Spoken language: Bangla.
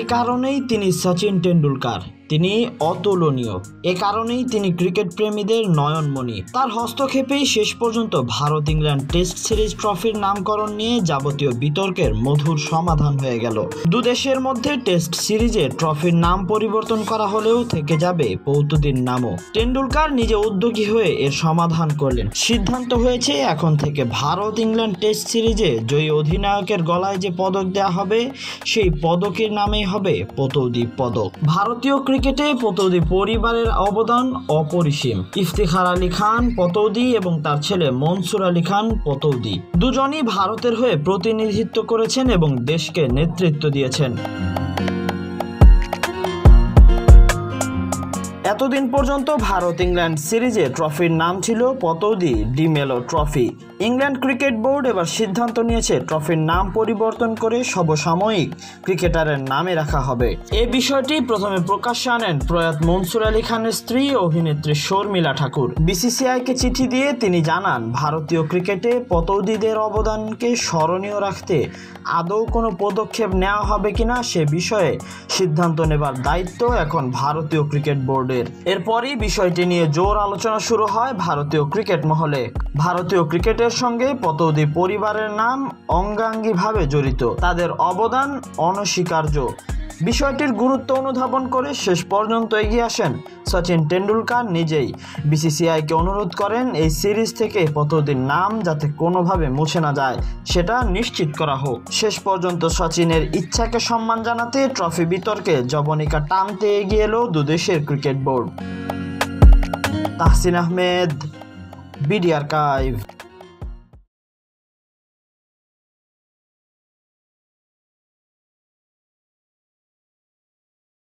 এ কারণেই তিনি সচিন টেন্ডুলকার, তিনি অতুলনীয়। এ কারণেই তিনি ক্রিকেট প্রেমীদের নয়নমণি। তার হস্তক্ষেপেই শেষ পর্যন্ত ভারত ইংল্যান্ড টেস্ট সিরিজ ট্রফির নামকরণ নিয়ে যাবতীয় বিতর্কের মধুর সমাধান হয়ে গেল। দুদেশের মধ্যে টেস্ট সিরিজে ট্রফির নাম পরিবর্তন করা হলেও থেকে যাবে পৌতুদির নামও। টেন্ডুলকার নিজে উদ্যোগী হয়ে এর সমাধান করলেন। সিদ্ধান্ত হয়েছে এখন থেকে ভারত ইংল্যান্ড টেস্ট সিরিজে জয়ী অধিনায়কের গলায় যে পদক দেওয়া হবে সেই পদকের নামেই হবে পতৌদি পদক। ভারতীয় ক্রিকেটে পতৌদি পরিবারের অবদান অপরিসীম। ইফতিখার আলী খান পতৌদি এবং তার ছেলে মনসুর আলী খান পতৌদি দুজনই ভারতের হয়ে প্রতিনিধিত্ব করেছেন এবং দেশকে নেতৃত্ব দিয়েছেন। এতদিন পর্যন্ত ভারত ইংল্যান্ড সিরিজে ট্রফির নাম ছিল পতৌদি ডি মেলো ট্রফি। ইংল্যান্ড ক্রিকেট বোর্ড এবার সিদ্ধান্ত নিয়েছে ট্রফির নাম পরিবর্তন করে সমসাময়িক ক্রিকেটারের নামে রাখা হবে। এই বিষয়টি প্রথমে প্রকাশ্যে আনেন প্রয়াত মনসুর আলী খানের স্ত্রী অভিনেত্রী শর্মিলা ঠাকুর। বিসিসিআইকে চিঠি দিয়ে তিনি জানান, ভারতীয় ক্রিকেটে পতৌদিদের অবদানকে স্মরণীয় রাখতে আদৌ কোনো পদক্ষেপ নেওয়া হবে কিনা সে বিষয়ে সিদ্ধান্ত নেবার দায়িত্ব এখন ভারতীয় ক্রিকেট বোর্ডের। এরপরই বিষয়টি নিয়ে জোর আলোচনা শুরু হয় ভারতীয় ক্রিকেট মহলে। ভারতীয় ক্রিকেটের সঙ্গে পতৌদি পরিবারের নাম অঙ্গাঙ্গিভাবে জড়িত, তাদের অবদান অনস্বীকার্য। বিষয়টির গুরুত্ব অনুধাবন করে শেষ পর্যন্ত এগিয়ে আসেন সচিন টেন্ডুলকার নিজেই। বিসিসিআইকে অনুরোধ করেন এই সিরিজ থেকে পতৌদির নাম যাতে কোনোভাবে মুছে না যায় সেটা নিশ্চিত করা হোক। শেষ পর্যন্ত সচিনের ইচ্ছাকে সম্মান জানাতে ট্রফি বিতর্কে জবনিকা টানতে এগিয়ে এলো দুদেশের cricket board. Tahsin Ahmed, BD archive.